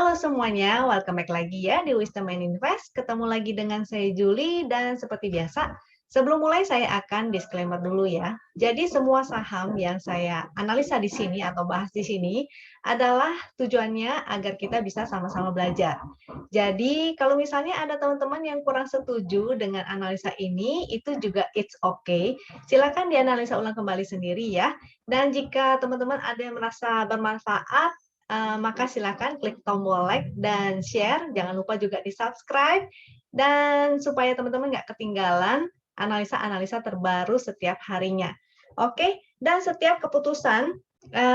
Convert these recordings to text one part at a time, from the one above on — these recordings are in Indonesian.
Halo semuanya, welcome back lagi ya di Wisdom and Invest. Ketemu lagi dengan saya Julie dan seperti biasa, sebelum mulai saya akan disclaimer dulu ya. Jadi semua saham yang saya analisa di sini atau bahas di sini adalah tujuannya agar kita bisa sama-sama belajar. Jadi kalau misalnya ada teman-teman yang kurang setuju dengan analisa ini, itu juga it's okay. Silakan dianalisa ulang kembali sendiri ya. Dan jika teman-teman ada yang merasa bermanfaat, maka silakan klik tombol like dan share. Jangan lupa juga di-subscribe. Dan supaya teman-teman nggak ketinggalan analisa-analisa terbaru setiap harinya. Oke, dan setiap keputusan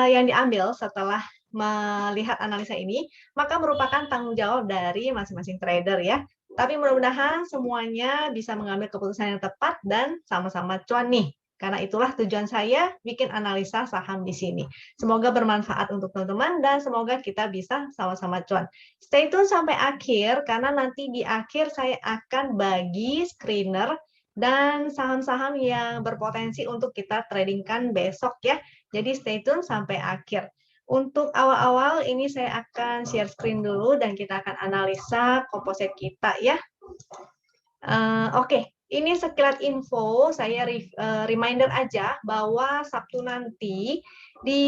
yang diambil setelah melihat analisa ini, maka merupakan tanggung jawab dari masing-masing trader ya. Tapi mudah-mudahan semuanya bisa mengambil keputusan yang tepat dan sama-sama cuan nih. Karena itulah tujuan saya bikin analisa saham di sini. Semoga bermanfaat untuk teman-teman dan semoga kita bisa sama-sama cuan. Stay tune sampai akhir karena nanti di akhir saya akan bagi screener dan saham-saham yang berpotensi untuk kita tradingkan besok ya. Jadi stay tune sampai akhir. Untuk awal-awal ini saya akan share screen dulu dan kita akan analisa komposit kita ya. Oke, ini sekilas info, saya reminder aja bahwa Sabtu nanti di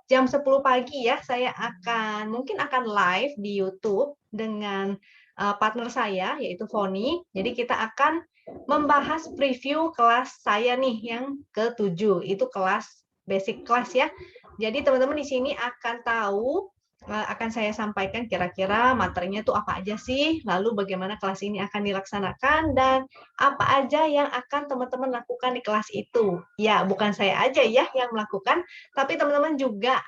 jam 10 pagi ya, saya mungkin akan live di YouTube dengan partner saya, yaitu Foni. Jadi kita akan membahas preview kelas saya nih yang ke-7, itu kelas basic class ya. Jadi teman-teman di sini akan tahu akan saya sampaikan kira-kira materinya itu apa aja sih, lalu bagaimana kelas ini akan dilaksanakan, dan apa aja yang akan teman-teman lakukan di kelas itu. Ya, bukan saya aja ya yang melakukan, tapi teman-teman juga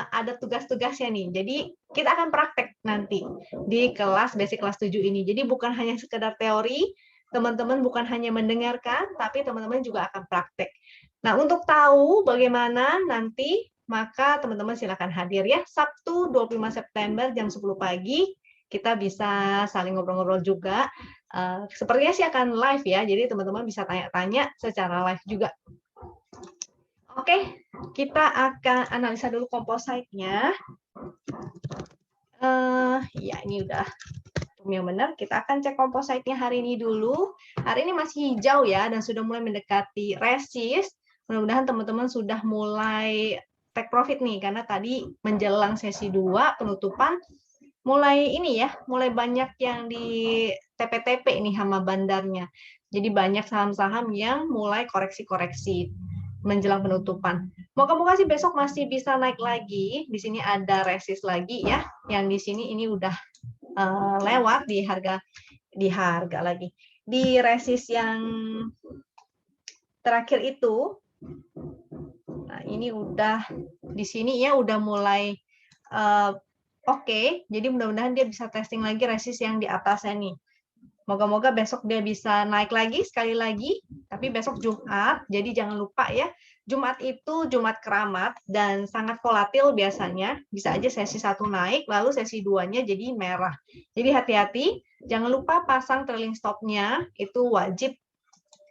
ada tugas-tugasnya nih. Jadi, kita akan praktek nanti di kelas basic kelas 7 ini. Jadi, bukan hanya sekedar teori, teman-teman bukan hanya mendengarkan, tapi teman-teman juga akan praktek. Nah, untuk tahu bagaimana nanti maka teman-teman silakan hadir ya. Sabtu 25 September jam 10 pagi, kita bisa saling ngobrol-ngobrol juga. Sepertinya sih akan live ya, jadi teman-teman bisa tanya-tanya secara live juga. Oke, kita akan analisa dulu kompositnya. Ya, ini udah yang benar. Kita akan cek kompositnya hari ini dulu. Hari ini masih hijau ya, dan sudah mulai mendekati resist. Mudah-mudahan teman-teman sudah mulai take profit nih, karena tadi menjelang sesi 2 penutupan mulai ini ya, mulai banyak yang di TP-TP nih sama bandarnya. Jadi banyak saham-saham yang mulai koreksi-koreksi menjelang penutupan. Moga-moga sih besok masih bisa naik lagi. Di sini ada resist lagi ya, yang di sini ini udah lewat di harga lagi. Di resist yang terakhir itu. Nah, ini udah di sini ya udah mulai oke. Jadi mudah-mudahan dia bisa testing lagi resist yang di atasnya nih. Moga-moga besok dia bisa naik lagi sekali lagi, tapi besok Jumat, jadi jangan lupa ya, Jumat itu Jumat keramat dan sangat volatil biasanya, bisa aja sesi 1 naik, lalu sesi 2-nya jadi merah. Jadi hati-hati, jangan lupa pasang trailing stop-nya, itu wajib.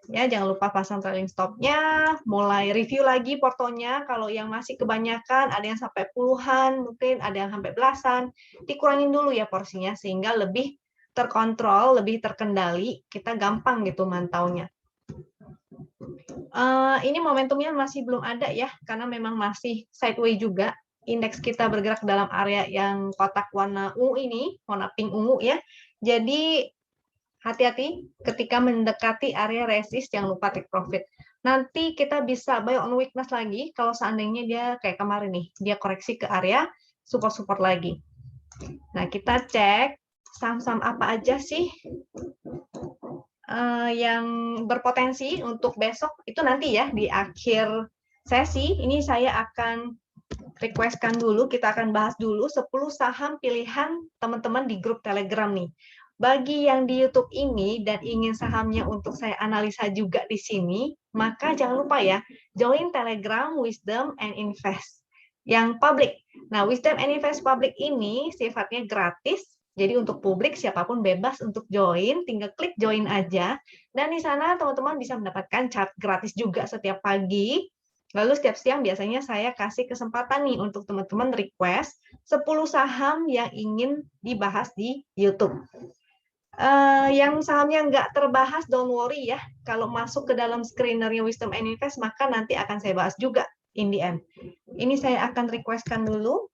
Ya, jangan lupa pasang trailing stop-nya, mulai review lagi portonya, kalau yang masih kebanyakan, ada yang sampai puluhan, mungkin ada yang sampai belasan, dikurangin dulu ya porsinya, sehingga lebih terkontrol, lebih terkendali, kita gampang gitu mantaunya. Ini momentumnya masih belum ada ya, karena memang masih sideways juga. Indeks kita bergerak dalam area yang kotak warna ungu ini, warna pink ungu ya. Jadi hati-hati ketika mendekati area resist, jangan lupa take profit. Nanti kita bisa buy on weakness lagi kalau seandainya dia kayak kemarin nih, dia koreksi ke area support-support lagi. Nah, kita cek saham-saham apa aja sih yang berpotensi untuk besok, itu nanti ya di akhir sesi. Ini saya akan requestkan dulu, kita akan bahas dulu 10 saham pilihan teman-teman di grup Telegram nih. Bagi yang di YouTube ini dan ingin sahamnya untuk saya analisa juga di sini, maka jangan lupa ya, join Telegram Wisdom and Invest yang public. Nah, Wisdom and Invest public ini sifatnya gratis, jadi untuk publik siapapun bebas untuk join, tinggal klik join aja. Dan di sana teman-teman bisa mendapatkan chart gratis juga setiap pagi. Lalu setiap siang biasanya saya kasih kesempatan nih untuk teman-teman request 10 saham yang ingin dibahas di YouTube. Yang sahamnya nggak terbahas, don't worry ya. Kalau masuk ke dalam screenernya Wisdom and Invest, maka nanti akan saya bahas juga in the end. Ini saya akan requestkan dulu.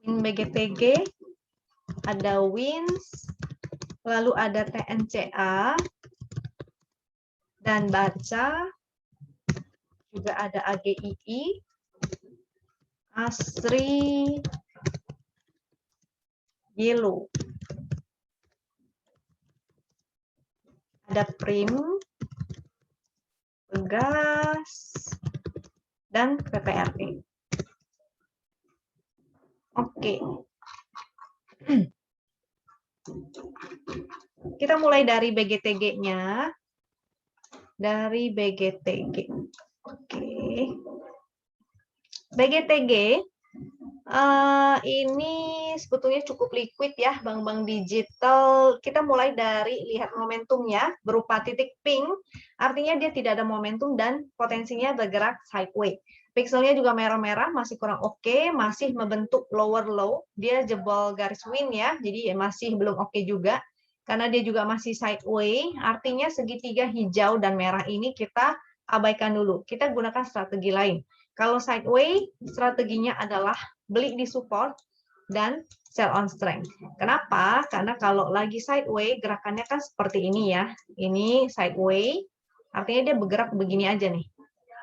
BGTG, ada WINS, lalu ada TNCA, dan Baca, juga ada AGII, ASRI, Yellow. Ada Prim, Pegas, dan PPRI. Oke. Kita mulai dari BGTG-nya. Dari BGTG. Oke. BGTG ini sebetulnya cukup liquid ya, bank-bank digital. Kita mulai dari lihat momentumnya berupa titik pink, artinya dia tidak ada momentum dan potensinya bergerak sideways. Pixelnya juga merah-merah, masih kurang oke, masih membentuk lower low. Dia jebol garis win ya, jadi masih belum oke juga. Karena dia juga masih sideways, artinya segitiga hijau dan merah ini kita abaikan dulu. Kita gunakan strategi lain. Kalau sideways, strateginya adalah beli di support dan sell on strength. Kenapa? Karena kalau lagi sideways, gerakannya kan seperti ini ya. Ini sideways, artinya dia bergerak begini aja nih.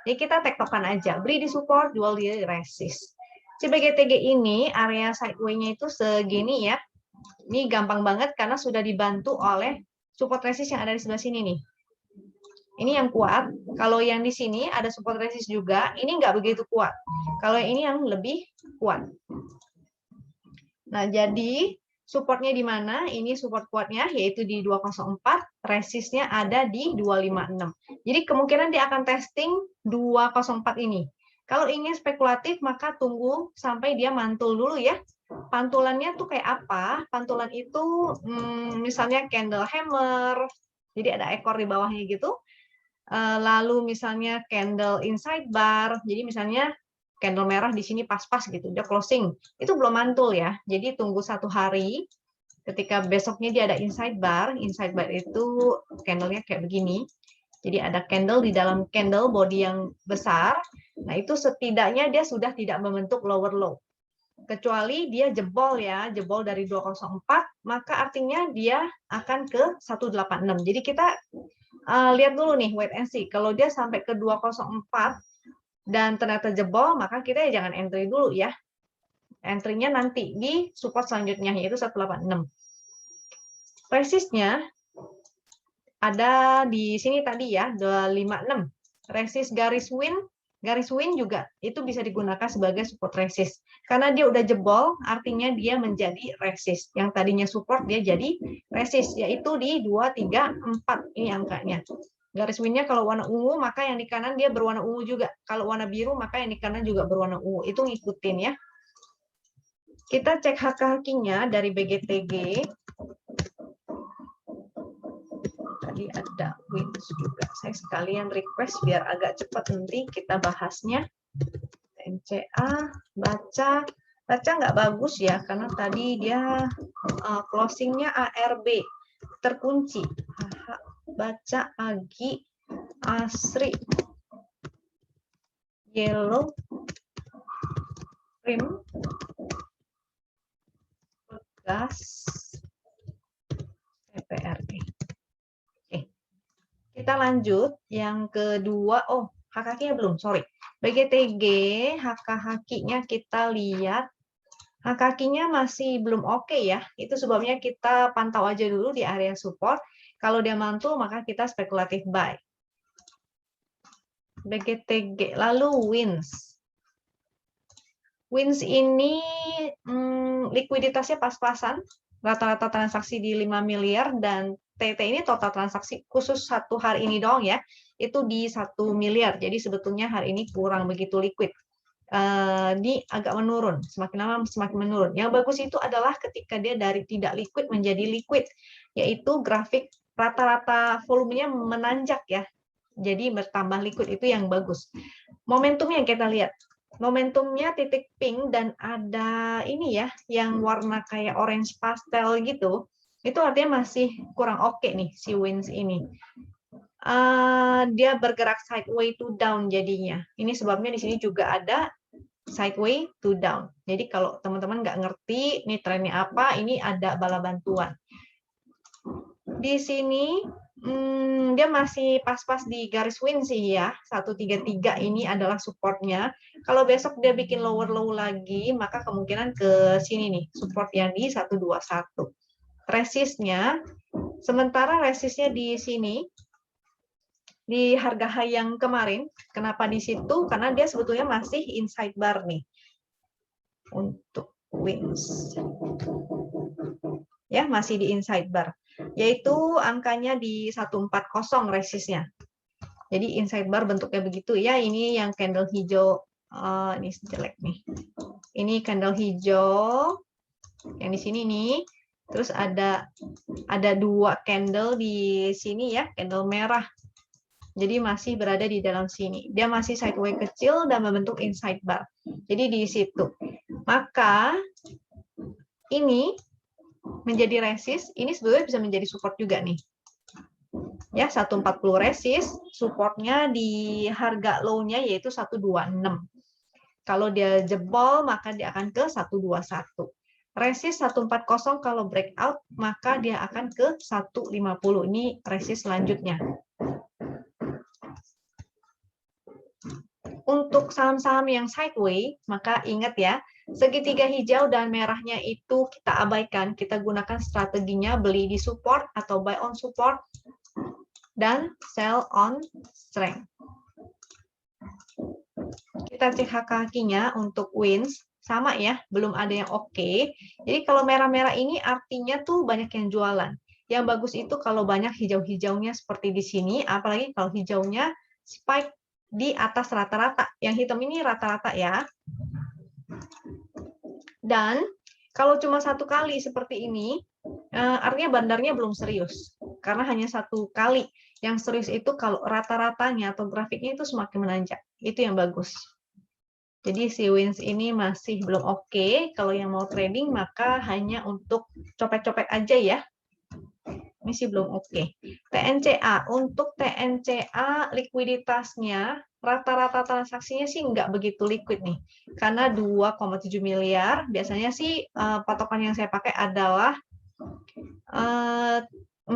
Jadi kita tektokan aja, beli di support, jual di resist. Si BGTG ini area sideways-nya itu segini ya. Ini gampang banget karena sudah dibantu oleh support resist yang ada di sebelah sini nih. Ini yang kuat. Kalau yang di sini ada support resist juga, ini nggak begitu kuat. Kalau ini yang lebih kuat. Nah, jadi supportnya di mana? Ini support kuatnya yaitu di 204, resistnya ada di 256. Jadi kemungkinan dia akan testing 204 ini. Kalau ingin spekulatif, maka tunggu sampai dia mantul dulu ya. Pantulannya tuh kayak apa? Pantulan itu misalnya candle hammer, jadi ada ekor di bawahnya gitu. Lalu misalnya candle inside bar, jadi misalnya candle merah di sini pas-pas gitu, dia closing, itu belum mantul ya, jadi tunggu 1 hari, ketika besoknya dia ada inside bar itu candlenya kayak begini, jadi ada candle di dalam candle body yang besar, nah itu setidaknya dia sudah tidak membentuk lower low, kecuali dia jebol ya, jebol dari 204, maka artinya dia akan ke 186, jadi kita lihat dulu nih, wait and see. Kalau dia sampai ke 204 dan ternyata jebol, maka kita jangan entry dulu ya. Entry-nya nanti di support selanjutnya, yaitu 186. Resistnya ada di sini tadi ya, 256. Resist garis win juga itu bisa digunakan sebagai support resist. Karena dia udah jebol, artinya dia menjadi resist. Yang tadinya support dia jadi resist, yaitu di 234 ini angkanya. Garis winnya kalau warna ungu, maka yang di kanan dia berwarna ungu juga. Kalau warna biru, maka yang di kanan juga berwarna ungu. Itu ngikutin ya. Kita cek hak-hakinya dari BGTG. Tadi ada WINS juga. Saya sekalian request biar agak cepat nanti kita bahasnya. NCA, Baca nggak bagus ya, karena tadi dia closingnya ARB, terkunci. Baca, Agi, Asri, Yellow, Prim, Pegas, PPRI. Kita lanjut yang kedua. Oh, hak-hakinya belum, sorry. BGTG, hak-hakinya kita lihat. Hak-hakinya masih belum oke ya. Itu sebabnya kita pantau aja dulu di area support. Kalau dia mantul, maka kita spekulatif buy. BGTG, lalu WINS. WINS ini likuiditasnya pas-pasan. Rata-rata transaksi di 5 miliar dan TT ini total transaksi khusus 1 hari ini doang ya, itu di 1 miliar. Jadi sebetulnya hari ini kurang begitu liquid. Ini agak menurun, semakin lama semakin menurun. Yang bagus itu adalah ketika dia dari tidak liquid menjadi liquid, yaitu grafik rata-rata volumenya menanjak ya. jadi bertambah liquid, itu yang bagus. Momentumnya kita lihat. Momentumnya titik pink dan ada ini ya, yang warna kayak orange pastel gitu. Itu artinya masih kurang oke nih si WINS ini. Dia bergerak sideways to down jadinya. Ini sebabnya di sini juga ada sideways to down. Jadi kalau teman-teman nggak ngerti ini trennya apa, ini ada bala bantuan. Di sini dia masih pas-pas di garis win sih ya. 133 ini adalah supportnya. Kalau besok dia bikin lower low lagi, maka kemungkinan ke sini nih, support yang di 121. Resistnya, sementara resistnya di sini, di harga high yang kemarin, kenapa di situ? Karena dia sebetulnya masih inside bar nih. Untuk wins. Ya, masih di inside bar, yaitu angkanya di 140 resistnya. Jadi inside bar bentuknya begitu ya. Ini yang candle hijau, ini jelek nih. Ini candle hijau yang di sini nih. Terus ada 2 candle di sini ya, candle merah. Jadi masih berada di dalam sini. Dia masih sideways kecil dan membentuk inside bar. Jadi di situ. Maka ini menjadi resist, ini sebetulnya bisa menjadi support juga nih. Ya, 140 resist, supportnya di harga low-nya yaitu 126. Kalau dia jebol, maka dia akan ke 121. Resist 140 kalau breakout, maka dia akan ke 150. Ini resist selanjutnya. Untuk saham-saham yang sideways, maka ingat ya, segitiga hijau dan merahnya itu kita abaikan. Kita gunakan strateginya beli di support atau buy on support dan sell on strength. Kita cek kakinya untuk wins, sama ya, belum ada yang oke. Jadi kalau merah-merah ini artinya tuh banyak yang jualan. Yang bagus itu kalau banyak hijau-hijaunya seperti di sini, apalagi kalau hijaunya spike di atas rata-rata. Yang hitam ini rata-rata ya. Dan kalau cuma satu kali seperti ini, artinya bandarnya belum serius. Karena hanya satu kali. Yang serius itu kalau rata-ratanya atau grafiknya itu semakin menanjak. Itu yang bagus. Jadi si wins ini masih belum oke. Kalau yang mau trading maka hanya untuk copet-copet aja ya. Ini sih belum oke. TNCA, untuk TNCA likuiditasnya rata-rata transaksinya sih nggak begitu liquid nih. Karena 2,7 miliar, biasanya sih patokan yang saya pakai adalah 4-5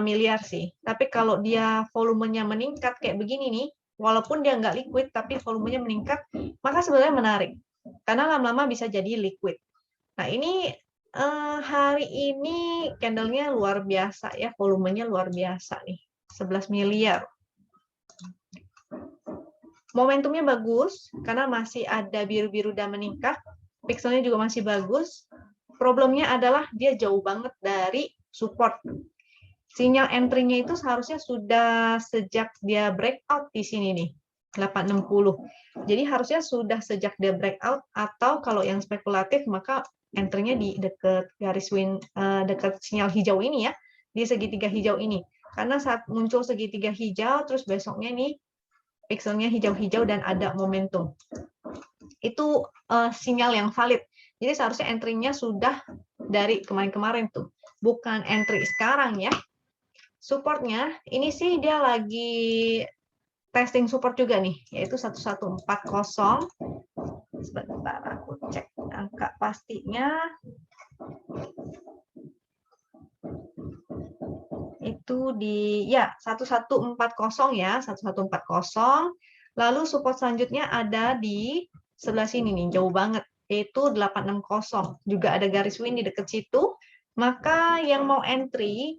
miliar sih. Tapi kalau dia volumenya meningkat kayak begini nih, walaupun dia nggak liquid tapi volumenya meningkat, maka sebenarnya menarik. Karena lama-lama bisa jadi liquid. Nah ini hari ini candlenya luar biasa ya, volumenya luar biasa nih, 11 miliar. Momentumnya bagus, karena masih ada biru-biru dan meningkat, pixelnya juga masih bagus. Problemnya adalah dia jauh banget dari support. Sinyal entry-nya itu seharusnya sudah sejak dia breakout di sini nih, 860. Jadi harusnya sudah sejak dia breakout, atau kalau yang spekulatif maka entry-nya di dekat garis win, dekat sinyal hijau ini ya, di segitiga hijau ini. Karena saat muncul segitiga hijau, terus besoknya nih pixelnya hijau-hijau dan ada momentum. Itu sinyal yang valid. Jadi seharusnya entry-nya sudah dari kemarin-kemarin tuh, bukan entry sekarang ya. Supportnya ini sih dia lagi testing support juga nih, yaitu 1140. Sebentar aku cek angka pastinya. Itu di ya 1140 ya, 1140. Lalu support selanjutnya ada di sebelah sini nih, jauh banget, yaitu 860. Juga ada garis win di dekat situ. Maka yang mau entry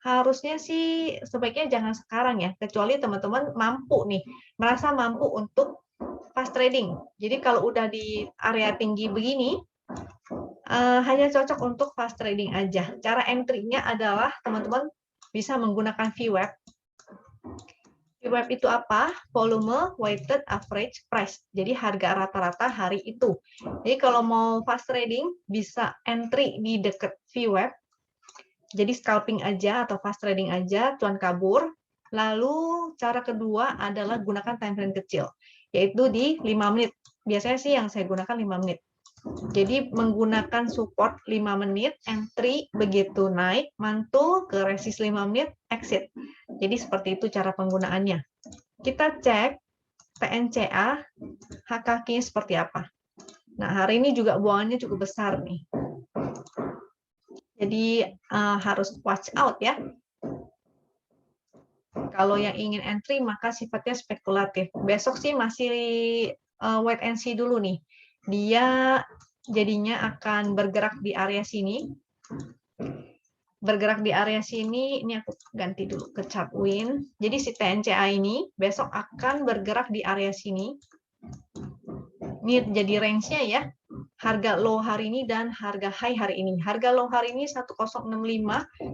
harusnya sih sebaiknya jangan sekarang ya, kecuali teman-teman mampu nih, merasa mampu untuk fast trading. Jadi kalau udah di area tinggi begini, hanya cocok untuk fast trading aja. Cara entry-nya adalah teman-teman bisa menggunakan VWAP. VWAP itu apa? Volume weighted average price. Jadi harga rata-rata hari itu. Jadi kalau mau fast trading bisa entry di dekat VWAP. Jadi scalping aja atau fast trading aja, cuan kabur. Lalu cara kedua adalah gunakan time frame kecil, yaitu di 5 menit. Biasanya sih yang saya gunakan 5 menit. Jadi menggunakan support 5 menit, entry begitu naik, mantul ke resist 5 menit, exit. Jadi seperti itu cara penggunaannya. Kita cek TNCA, HKQ-nya seperti apa. Nah, hari ini juga buangannya cukup besar nih. Jadi harus watch out ya. Kalau yang ingin entry maka sifatnya spekulatif. Besok sih masih wait and see dulu nih. Dia jadinya akan bergerak di area sini. Bergerak di area sini, ini aku ganti dulu ke chart win. Jadi si TNCA ini besok akan bergerak di area sini. Ini jadi range-nya ya. Harga low hari ini dan harga high hari ini. Harga low hari ini 1065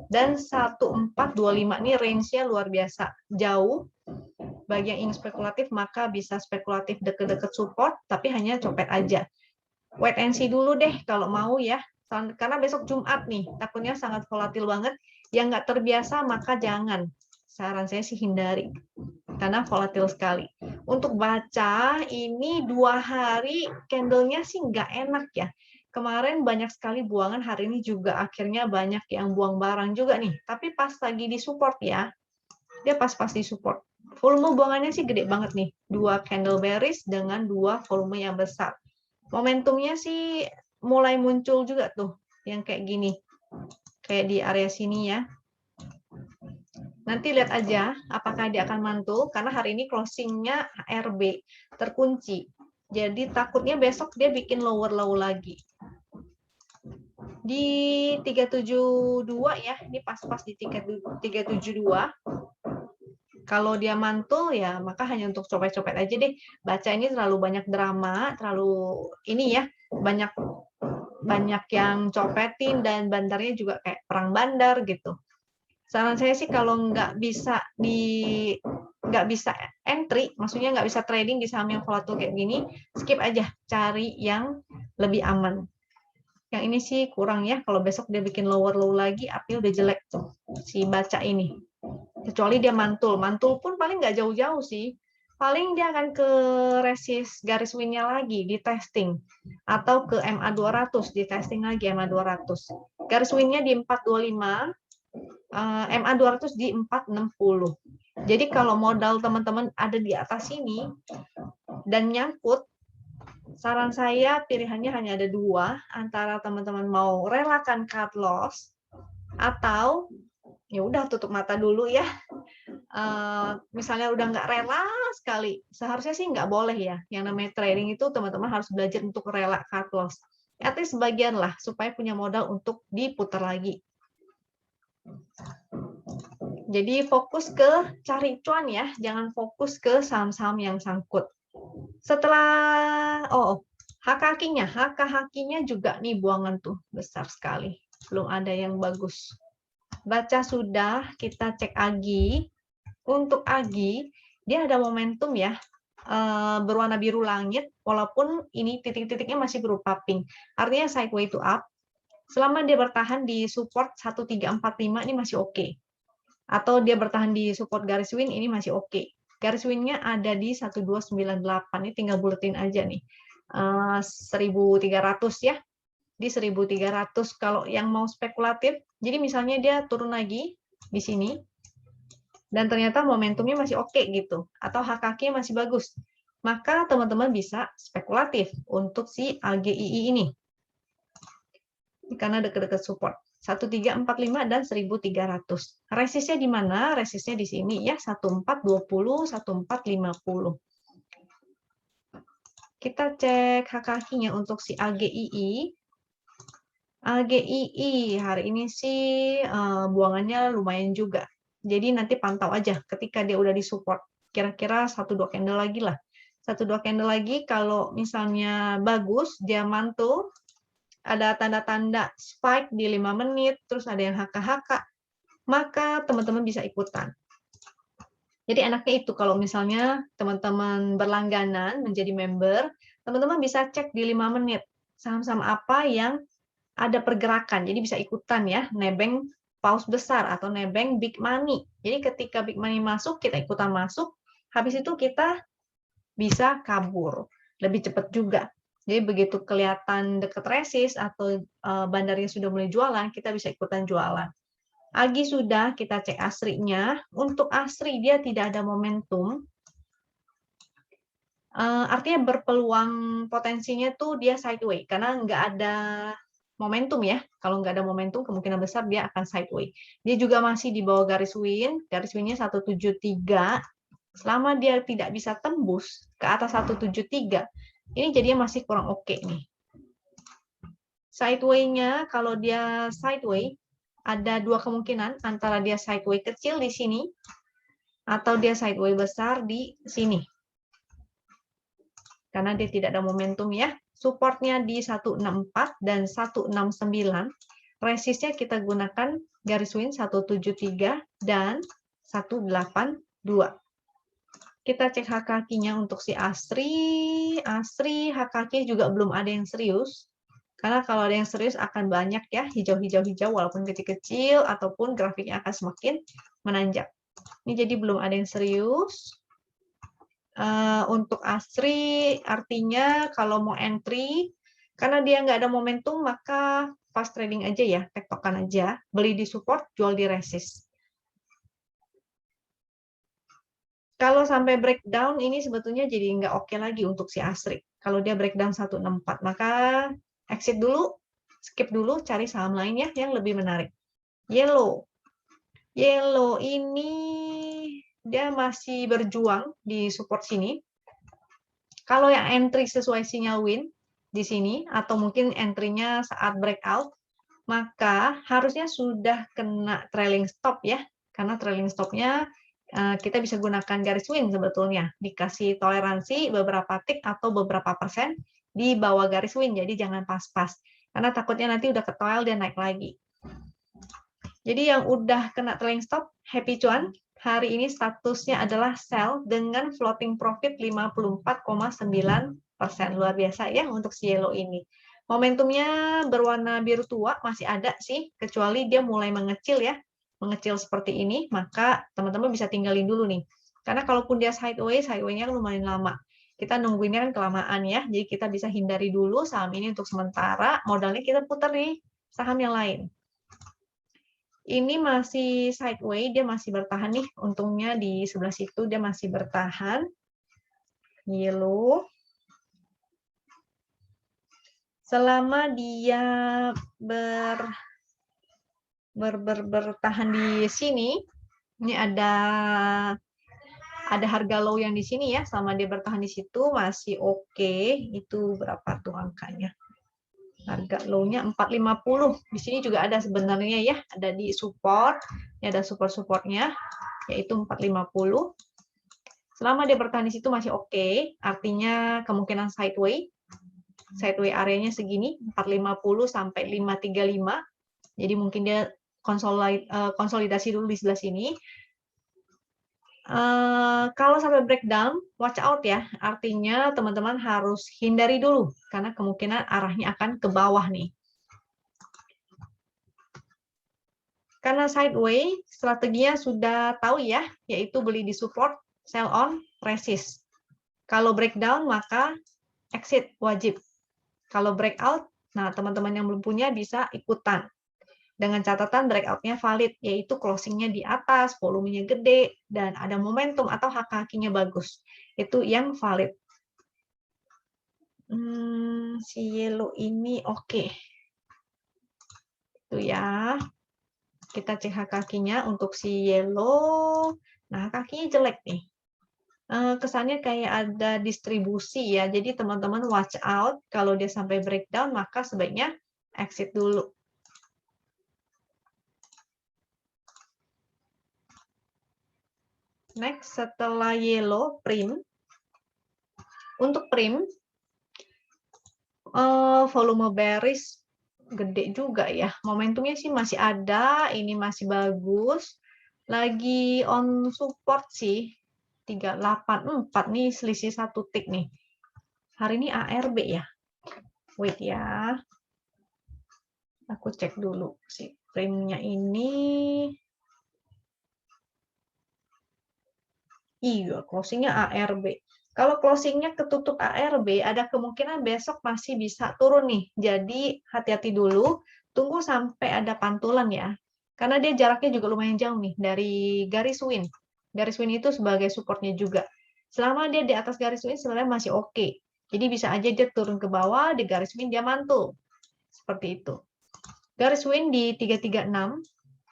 dan 1425. Ini range-nya luar biasa jauh. Bagi yang ingin spekulatif maka bisa spekulatif deket-deket support, tapi hanya copet aja. Wait and see dulu deh kalau mau ya. Karena besok Jumat nih, takutnya sangat volatil banget. Yang nggak terbiasa maka jangan. Saran saya sih hindari, karena volatil sekali. Untuk baca, ini 2 hari candle-nya sih nggak enak ya. Kemarin banyak sekali buangan, hari ini juga akhirnya banyak yang buang barang juga nih. Tapi pas lagi di support ya, dia pas-pas di support. Volume buangannya sih gede banget nih. 2 candle bearish dengan 2 volume yang besar. Momentumnya sih mulai muncul juga tuh, yang kayak gini. Kayak di area sini ya. Nanti lihat aja apakah dia akan mantul, karena hari ini closing-nya RB, terkunci. Jadi takutnya besok dia bikin lower low lagi. Di 372 ya, ini pas-pas di 372. Kalau dia mantul ya maka hanya untuk copet-copet aja deh. Baca ini terlalu banyak drama, terlalu ini ya, banyak yang copetin dan bandarnya juga kayak perang bandar gitu. Saran saya sih kalau nggak bisa entry, maksudnya nggak bisa trading di saham yang volatile kayak gini, skip aja, cari yang lebih aman. Yang ini sih kurang ya, kalau besok dia bikin lower low lagi, api udah jelek tuh si baca ini. Kecuali dia mantul pun paling nggak jauh-jauh sih. Paling dia akan ke resist garis win-nya lagi di testing, atau ke MA200 di testing lagi MA200. Garis win-nya di 425, MA200 di 460. Jadi kalau modal teman-teman ada di atas sini dan nyangkut, saran saya pilihannya hanya ada 2, antara teman-teman mau relakan cut loss atau ya udah tutup mata dulu ya. Misalnya udah nggak rela sekali, seharusnya sih nggak boleh ya. Yang namanya trading itu teman-teman harus belajar untuk rela cut loss. At least sebagian lah, supaya punya modal untuk diputar lagi. Jadi fokus ke cari cuan ya, jangan fokus ke saham-saham yang sangkut. Setelah HKQ-nya, HKQ-nya juga nih buangan tuh besar sekali, belum ada yang bagus. Baca sudah, kita cek AGI. Untuk AGI dia ada momentum ya, berwarna biru langit, walaupun ini titik-titiknya masih berupa pink. Artinya sideways to up. Selama dia bertahan di support 1345 ini masih oke. Atau dia bertahan di support garis win ini masih oke. Garis win-nya ada di 1298. Ini tinggal buletin aja nih. 1300 ya. Di 1300 kalau yang mau spekulatif. Jadi misalnya dia turun lagi di sini dan ternyata momentumnya masih oke gitu, atau HKQ masih bagus, maka teman-teman bisa spekulatif untuk si AGII ini. Karena dekat-dekat support 1345 dan 1300. Resistnya di mana? Resistnya di sini ya, 1420, 1450. Kita cek HKQ-nya untuk si AGII. AGII hari ini sih buangannya lumayan juga. Jadi nanti pantau aja ketika dia udah di support. Kira-kira 1-2 candle lagi lah. 1-2 candle lagi kalau misalnya bagus, dia mantul, ada tanda-tanda spike di 5 menit, terus ada yang HK-HK, maka teman-teman bisa ikutan. Jadi enaknya itu kalau misalnya teman-teman berlangganan menjadi member, teman-teman bisa cek di 5 menit saham-saham apa yang ada pergerakan. Jadi bisa ikutan ya, nebeng paus besar atau nebeng big money. Jadi ketika big money masuk, kita ikutan masuk, habis itu kita bisa kabur. Lebih cepat juga. Jadi begitu kelihatan dekat resist atau bandarnya sudah mulai jualan, kita bisa ikutan jualan. Agi sudah, kita cek asrinya. Untuk asri dia tidak ada momentum. Artinya berpeluang potensinya tuh dia sideway karena nggak ada momentum ya. Kalau nggak ada momentum kemungkinan besar dia akan sideway. Dia juga masih di bawah garis winnya 173. Selama dia tidak bisa tembus ke atas 173, ini jadinya masih kurang oke nih. Sideway-nya kalau dia sideway ada dua kemungkinan antara dia sideway kecil di sini atau dia sideway besar di sini. Karena dia tidak ada momentum ya. Supportnya di 164 dan 169. Resistnya kita gunakan garis win 173 dan 182. Kita cek HKQ-nya untuk si Asri. Asri HKQ juga belum ada yang serius. Karena kalau ada yang serius akan banyak ya, hijau-hijau-hijau walaupun kecil-kecil ataupun grafiknya akan semakin menanjak. Ini jadi belum ada yang serius. Untuk Asri artinya kalau mau entry karena dia nggak ada momentum maka fast trading aja ya, tektokan aja, beli di support, jual di resist. Kalau sampai breakdown ini sebetulnya jadi nggak oke lagi untuk si Asri. Kalau dia breakdown 164 maka exit dulu, skip dulu, cari saham lain ya yang lebih menarik. Yellow ini dia masih berjuang di support sini. Kalau yang entry sesuai sinyal win di sini, atau mungkin entry-nya saat breakout, maka harusnya sudah kena trailing stop ya. Karena trailing stop-nya kita bisa gunakan garis win sebetulnya. Dikasih toleransi beberapa tick atau beberapa persen di bawah garis win, jadi jangan pas-pas. Karena takutnya nanti udah ketoel dan naik lagi. Jadi yang udah kena trailing stop, happy cuan. Hari ini statusnya adalah sell dengan floating profit 54,9%. Luar biasa ya untuk si yellow ini. Momentumnya berwarna biru tua masih ada sih, kecuali dia mulai mengecil ya. Mengecil seperti ini, maka teman-teman bisa tinggalin dulu nih. Karena kalaupun dia sideway-nya lumayan lama. Kita nungguinnya kan kelamaan ya, jadi kita bisa hindari dulu saham ini untuk sementara, modalnya kita putar nih saham yang lain. Ini masih sideway, dia masih bertahan nih. Untungnya di sebelah situ dia masih bertahan. Yellow. Selama dia bertahan di sini, ini ada harga low yang di sini ya. Selama dia bertahan di situ masih oke. Itu berapa tuh angkanya? Harga low-nya 450. Di sini juga ada sebenarnya ya, ada di support. Ini ada support-supportnya, yaitu 450. Selama dia bertahan di situ masih oke, artinya kemungkinan sideway. Sideway areanya segini, 450 sampai 535. Jadi mungkin dia konsolidasi dulu di sebelah sini. Kalau sampai breakdown, watch out ya. Artinya teman-teman harus hindari dulu karena kemungkinan arahnya akan ke bawah nih. Karena sideway, strateginya sudah tahu ya, yaitu beli di support, sell on, resist. Kalau breakdown maka exit wajib. Kalau breakout, nah teman-teman yang belum punya bisa ikutan. Dengan catatan breakout-nya valid, yaitu closing-nya di atas, volumenya gede, dan ada momentum atau HKQ-nya bagus. Itu yang valid. Si yellow ini oke. Itu ya. Kita cek HKQ-nya untuk si yellow. Nah, HKQ-nya jelek nih. Kesannya kayak ada distribusi ya. Jadi teman-teman watch out. Kalau dia sampai breakdown, maka sebaiknya exit dulu. Next, setelah yellow, prim. Untuk prim, volume bearish gede juga ya. Momentumnya sih masih ada, ini masih bagus. Lagi on support sih, 384 nih, selisih 1 tick nih. Hari ini ARB ya. Wait ya. Aku cek dulu sih. Frame-nya ini, iya, closingnya ARB. Kalau closingnya ketutup ARB, ada kemungkinan besok masih bisa turun nih. Jadi hati-hati dulu, tunggu sampai ada pantulan ya. Karena dia jaraknya juga lumayan jauh nih dari garis win. Garis win itu sebagai supportnya juga. Selama dia di atas garis win sebenarnya masih oke. Jadi bisa aja dia turun ke bawah, di garis win dia mantul. Seperti itu. Garis win di 336,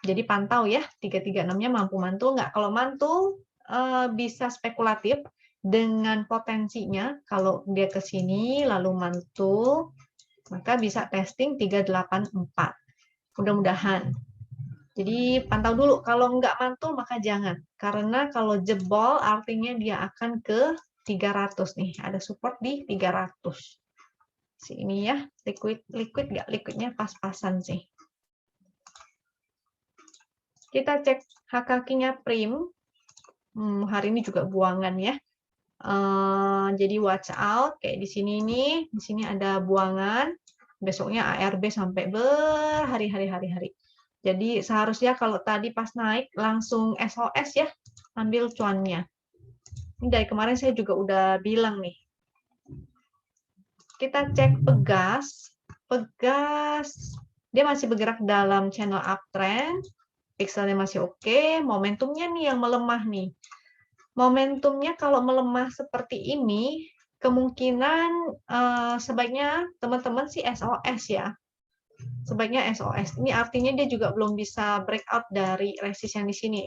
jadi pantau ya, 336-nya mampu mantul nggak? Kalau mantul, bisa spekulatif dengan potensinya, kalau dia ke sini lalu mantul, maka bisa testing 384. Mudah-mudahan. Jadi pantau dulu, kalau nggak mantul maka jangan. Karena kalau jebol artinya dia akan ke 300 nih, ada support di 300. Sini ya, liquid nggak? Liquidnya pas-pasan sih. Kita cek hak kakinya prim. Hari ini juga buangan ya. Jadi watch out kayak di sini nih, di sini ada buangan. Besoknya ARB sampai berhari-hari. Jadi seharusnya kalau tadi pas naik langsung SOS ya, ambil cuannya. Ini dari kemarin saya juga udah bilang nih. Kita cek Pegas. Pegas dia masih bergerak dalam channel uptrend. Pixelnya masih oke, momentumnya nih yang melemah nih. Momentumnya kalau melemah seperti ini, kemungkinan sebaiknya teman-teman sih SOS ya. Sebaiknya SOS. Ini artinya dia juga belum bisa breakout dari resist yang di sini.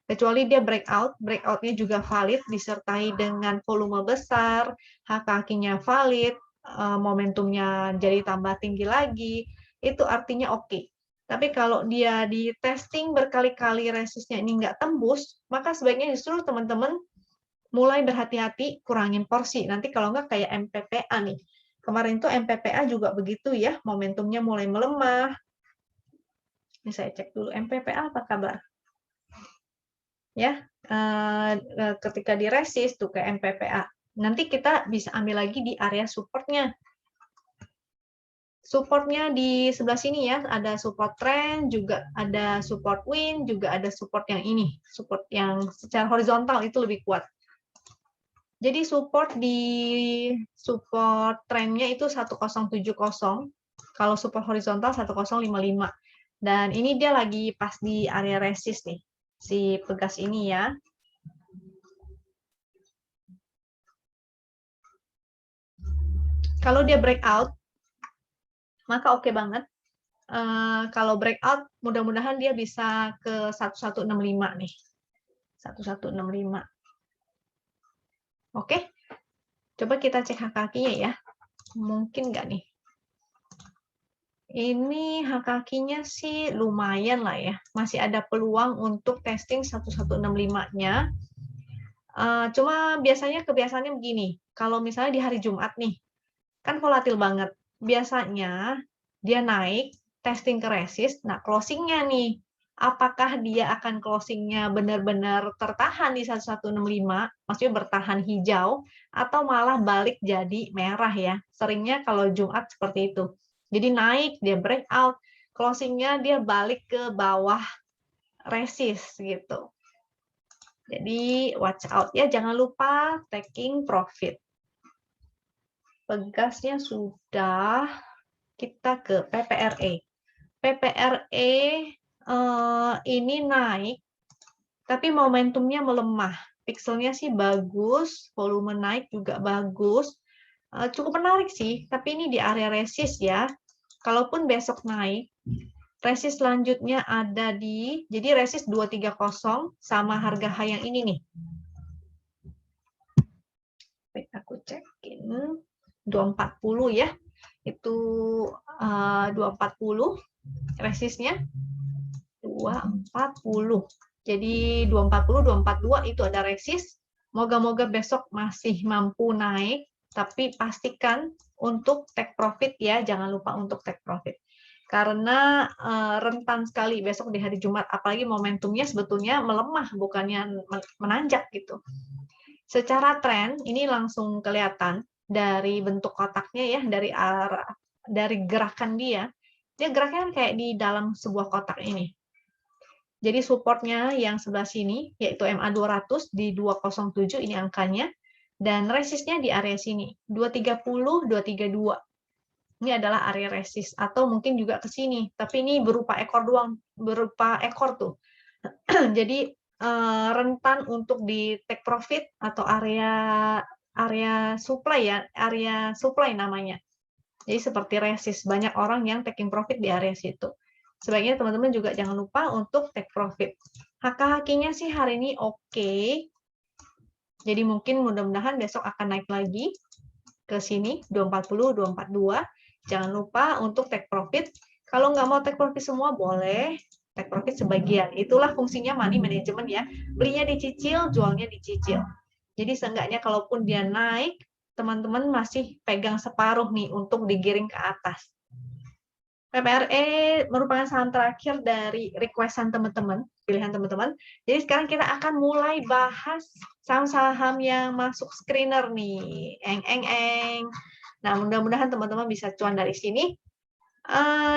Kecuali dia breakout-nya juga valid, disertai dengan volume besar, hak kakinya valid, momentumnya jadi tambah tinggi lagi, itu artinya oke. Tapi kalau dia di testing berkali-kali resistnya ini nggak tembus, maka sebaiknya justru teman-teman mulai berhati-hati, kurangin porsi. Nanti kalau nggak kayak MPPA nih. Kemarin tuh MPPA juga begitu ya, momentumnya mulai melemah. Ini saya cek dulu MPPA apa kabar. Ya, ketika di resist tuh ke MPPA. Nanti kita bisa ambil lagi di area supportnya. Supportnya di sebelah sini ya, ada support trend, juga ada support win, juga ada support yang ini, support yang secara horizontal itu lebih kuat. Jadi support trendnya itu 1070, kalau support horizontal 1055. Dan ini dia lagi pas di area resist nih, si Pegas ini ya. Kalau dia breakout, maka oke banget. Kalau breakout, mudah-mudahan dia bisa ke 1165 nih. 1165. Oke, coba kita cek hak kakinya ya. Mungkin nggak nih? Ini hak kakinya sih lumayan lah ya. Masih ada peluang untuk testing 1165-nya. Cuma biasanya kebiasaannya begini. Kalau misalnya di hari Jumat nih, kan volatil banget. Biasanya dia naik, testing ke resist, nah closingnya nih, apakah dia akan closingnya benar-benar tertahan di 1165, maksudnya bertahan hijau, atau malah balik jadi merah ya. Seringnya kalau Jumat seperti itu. Jadi naik, dia breakout, closingnya dia balik ke bawah resist gitu. Jadi watch out ya, jangan lupa taking profit. Pegasnya sudah, kita ke PPRE. PPRE ini naik, tapi momentumnya melemah. Pixelnya sih bagus, volume naik juga bagus. Cukup menarik sih, tapi ini di area resist ya. Kalaupun besok naik, resist selanjutnya ada di, jadi resist 230 sama harga high yang ini nih. Baik, aku cekin 240 ya. Itu 240 resistnya 240. Jadi 240, 242 itu ada resist. Moga-moga besok masih mampu naik, tapi pastikan untuk take profit ya, jangan lupa untuk take profit. Karena rentan sekali besok di hari Jumat, apalagi momentumnya sebetulnya melemah, bukannya menanjak gitu. Secara tren ini langsung kelihatan dari bentuk kotaknya ya, dari gerakan dia. Dia geraknya kayak di dalam sebuah kotak ini. Jadi supportnya yang sebelah sini, yaitu MA 200 di 207, ini angkanya. Dan resistnya di area sini, 230, 232. Ini adalah area resist. Atau mungkin juga ke sini. Tapi ini berupa ekor doang, berupa ekor tuh. Jadi rentan untuk di take profit atau area supply ya, area supply namanya. Jadi seperti resist, banyak orang yang taking profit di area situ. Sebaiknya teman-teman juga jangan lupa untuk take profit. Haka-hakinya sih hari ini oke. Jadi mungkin mudah-mudahan besok akan naik lagi ke sini 240, 242. Jangan lupa untuk take profit. Kalau nggak mau take profit semua boleh take profit sebagian. Itulah fungsinya money management ya. Belinya dicicil, jualnya dicicil. Jadi seenggaknya kalaupun dia naik, teman-teman masih pegang separuh nih untuk digiring ke atas. PPRE merupakan saham terakhir dari requestan teman-teman, pilihan teman-teman. Jadi sekarang kita akan mulai bahas saham-saham yang masuk screener nih. Eng. Nah, mudah-mudahan teman-teman bisa cuan dari sini.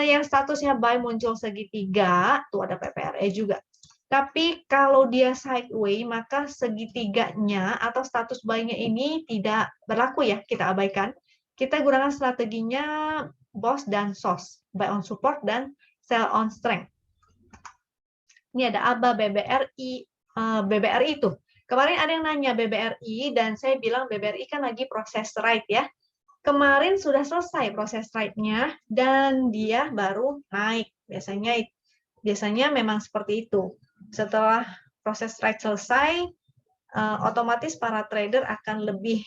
Yang statusnya buy muncul segitiga, tuh ada PPRE juga. Tapi kalau dia sideways, maka segitiganya atau status buy-nya ini tidak berlaku ya, kita abaikan. Kita gunakan strateginya BOS dan SOS, buy on support dan sell on strength. Ini ada ABA, BBRI itu. Kemarin ada yang nanya BBRI dan saya bilang BBRI kan lagi proses ride ya. Kemarin sudah selesai proses ride-nya dan dia baru naik. Biasanya memang seperti itu. Setelah proses ride selesai, otomatis para trader akan lebih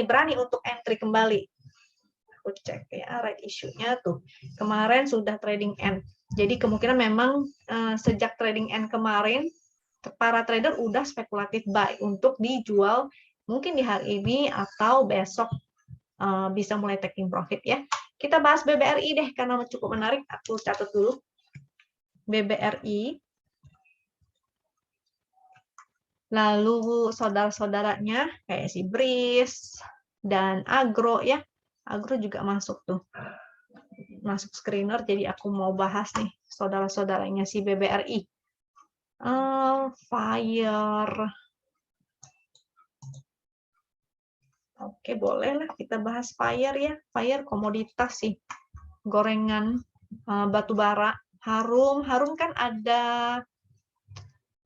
berani untuk entry kembali. Aku cek ya right issue-nya tuh. Kemarin sudah trading end. Jadi kemungkinan memang sejak trading end kemarin para trader udah spekulatif buy untuk dijual mungkin di hari ini atau besok bisa mulai taking profit ya. Kita bahas BBRI deh karena cukup menarik. Aku catat dulu. BBRI. Lalu saudara-saudaranya kayak si BRIS dan Agro ya. Agro juga masuk tuh. Masuk screener, jadi aku mau bahas nih saudara-saudaranya si BBRI. Fire. Oke, boleh lah kita bahas Fire ya. Fire komoditas sih. Gorengan batu bara. Harum kan ada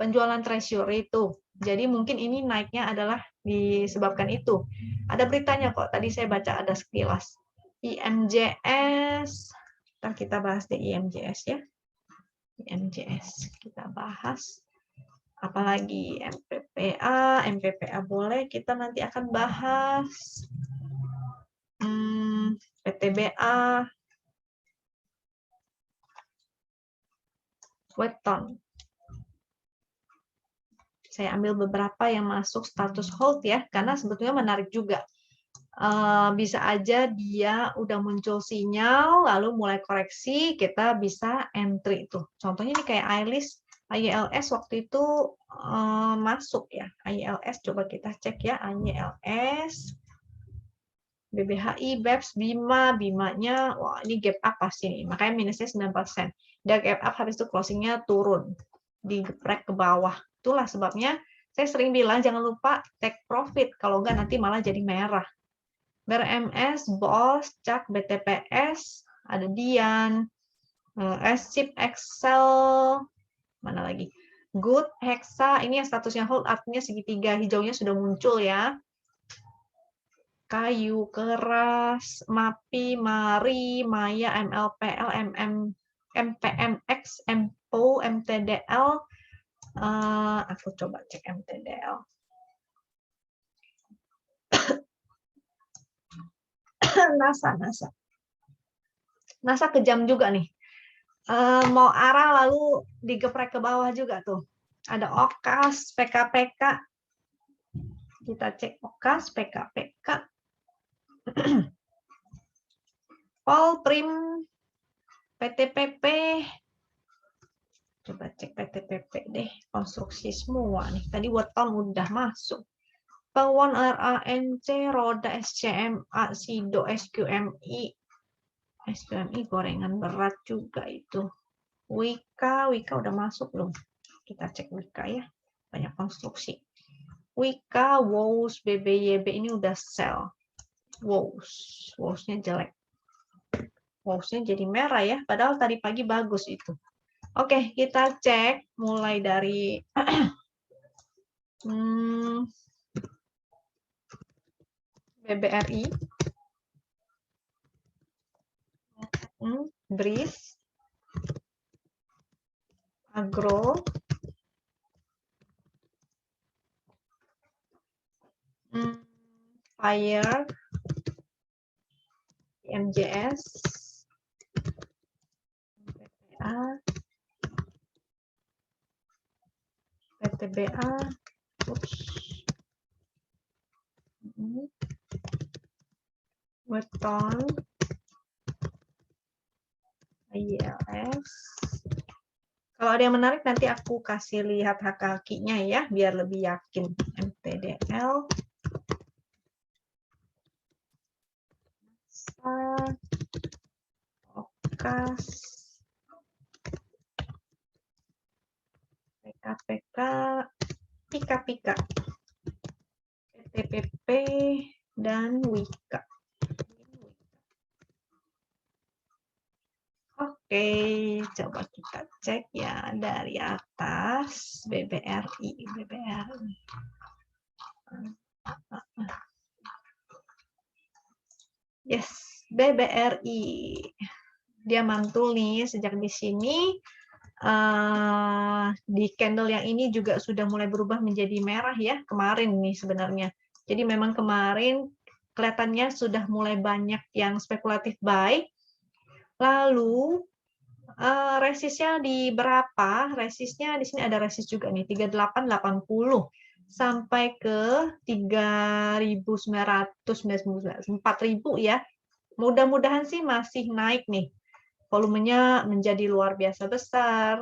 penjualan treasury itu. Jadi mungkin ini naiknya adalah disebabkan itu. Ada beritanya kok, tadi saya baca ada sekilas. IMJS, kita bahas di IMJS ya. IMJS kita bahas. Apalagi MPPA boleh, kita nanti akan bahas. PTBA, Weton. Saya ambil beberapa yang masuk status hold ya, karena sebetulnya menarik juga. Bisa aja dia udah muncul sinyal, lalu mulai koreksi, kita bisa entry tuh. Contohnya ini kayak ILS waktu itu masuk ya. ILS coba kita cek ya, ILS, BBHI, BEPS, BIMA-nya, wah ini gap up pasti nih, makanya minusnya 9%. Dia gap up habis itu closingnya turun, digeprek ke bawah. Itulah sebabnya saya sering bilang jangan lupa take profit, kalau enggak nanti malah jadi merah. BRMS, BOS, CAK, BTPS, ada Dian, SCIP, Excel, mana lagi? Good, Hexa, ini yang statusnya hold, artinya segitiga hijaunya sudah muncul ya. Kayu, Keras, MAPI, Mari, Maya, MLPL, MPMX, MPO, MTDL. Aku coba cek MTDL. NASA kejam juga nih. Mau arah lalu digeprek ke bawah juga tuh. Ada OKAS, PKPK. Kita cek OKAS, PKPK. Polprim, PTPP. Coba cek PTPP deh. Konstruksi semua nih. Tadi Weton udah masuk. Pawon RANC, Roda SCMA, SIDO, SQMI. SPMI gorengan berat juga itu. Wika udah masuk belum? Kita cek Wika ya. Banyak konstruksi. Wika, WOS, BBYB ini udah sell. WOS-nya jelek. WOS-nya jadi merah ya, padahal tadi pagi bagus itu. Oke, kita cek mulai dari BBRI, BRIS, Agro, Fire, MJS, PTA, PTBA, Weton, ILS. Kalau ada yang menarik nanti aku kasih lihat hak-hakinya ya, biar lebih yakin. MTDL, Okas, PKPK, Pika-Pika, PTPP, dan Wika. Oke, coba kita cek ya dari atas BBRI. Yes, BBRI. Dia mantul nih sejak di sini. Di candle yang ini juga sudah mulai berubah menjadi merah ya kemarin nih sebenarnya. Jadi memang kemarin kelihatannya sudah mulai banyak yang spekulatif buy. Lalu resistnya di berapa? Resistnya di sini ada resist juga nih 3880 sampai ke 3999 4000 ya. Mudah-mudahan sih masih naik nih. Volumenya menjadi luar biasa besar.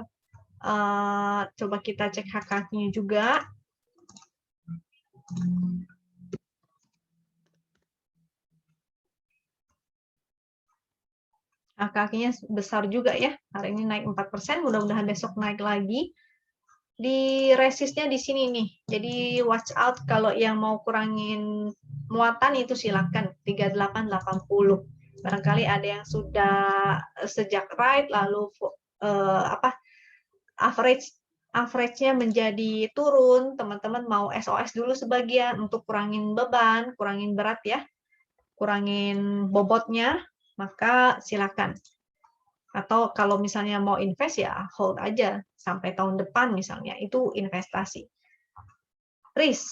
Coba kita cek hak-haknya juga. Hak-haknya besar juga ya. Hari ini naik 4%, mudah-mudahan besok naik lagi. Di resistnya di sini nih. Jadi watch out kalau yang mau kurangin muatan itu silakan 3880. Barangkali ada yang sudah sejak ride lalu average-nya menjadi turun, teman-teman mau SOS dulu sebagian untuk kurangin beban, kurangin berat ya, kurangin bobotnya, maka silakan. Atau kalau misalnya mau invest ya hold aja sampai tahun depan misalnya, itu investasi. Risk,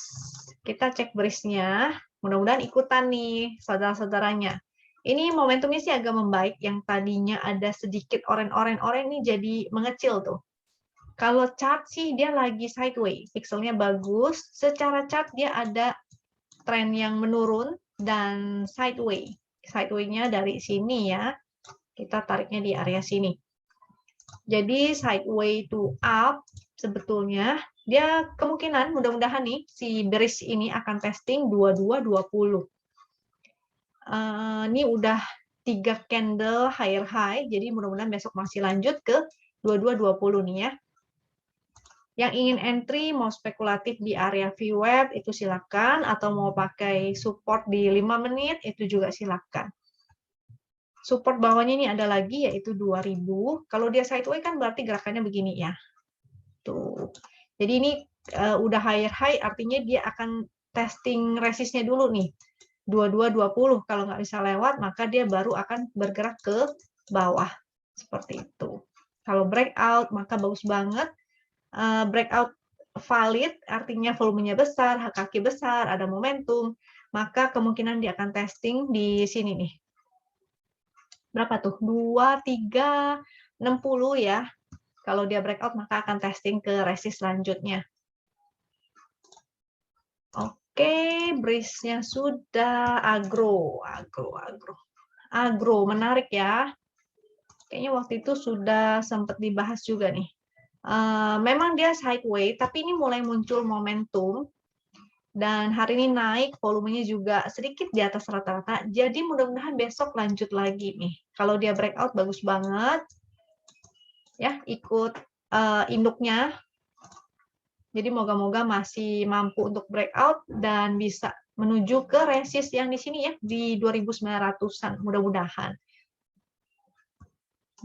kita cek risknya, mudah-mudahan ikutan nih saudara-saudaranya. Ini momentumnya sih agak membaik, yang tadinya ada sedikit oren-oren ini jadi mengecil tuh. Kalau chart sih dia lagi sideways, pixelnya bagus, secara chart dia ada tren yang menurun dan sideways. Sideways-nya dari sini ya. Kita tariknya di area sini. Jadi sideways to up sebetulnya dia kemungkinan mudah-mudahan nih si bearish ini akan testing 2220. Ini udah 3 candle higher high, jadi mudah-mudahan besok masih lanjut ke 2220 nih ya. Yang ingin entry mau spekulatif di area VWAP itu silakan, atau mau pakai support di 5 menit itu juga silakan. Support bawahnya ini ada lagi yaitu 2000. Kalau dia sideways kan berarti gerakannya begini ya. Tuh. Jadi ini udah higher high artinya dia akan testing resistnya dulu nih. 2220. Kalau nggak bisa lewat maka dia baru akan bergerak ke bawah. Seperti itu. Kalau breakout maka bagus banget. Breakout valid artinya volumenya besar, hak kaki besar, ada momentum. Maka kemungkinan dia akan testing di sini nih. Berapa tuh? 2360 ya. Kalau dia breakout maka akan testing ke resist selanjutnya. Oke, BRIS-nya sudah. Agro, menarik ya. Kayaknya waktu itu sudah sempat dibahas juga nih. Memang dia sideways, tapi ini mulai muncul momentum Dan hari ini naik, volumenya juga sedikit di atas rata-rata. Jadi mudah-mudahan besok lanjut lagi nih. Kalau dia breakout bagus banget. Ya, ikut induknya. Jadi moga-moga masih mampu untuk breakout dan bisa menuju ke resist yang di sini ya, di 2.900-an mudah-mudahan.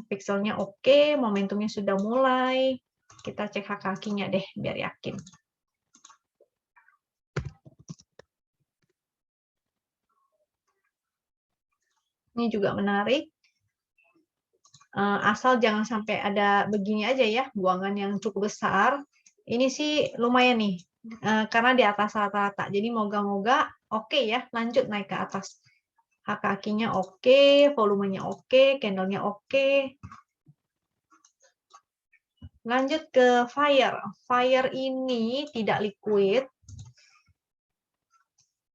Pixelnya oke, momentumnya sudah mulai. Kita cek kakinya deh biar yakin. Ini juga menarik. Asal jangan sampai ada begini aja ya, buangan yang cukup besar. Ini sih lumayan nih, karena di atas rata-rata. Jadi moga-moga oke ya, lanjut naik ke atas. Kakinya oke, volumenya oke, candlenya oke. Lanjut ke Fire. Fire ini tidak liquid.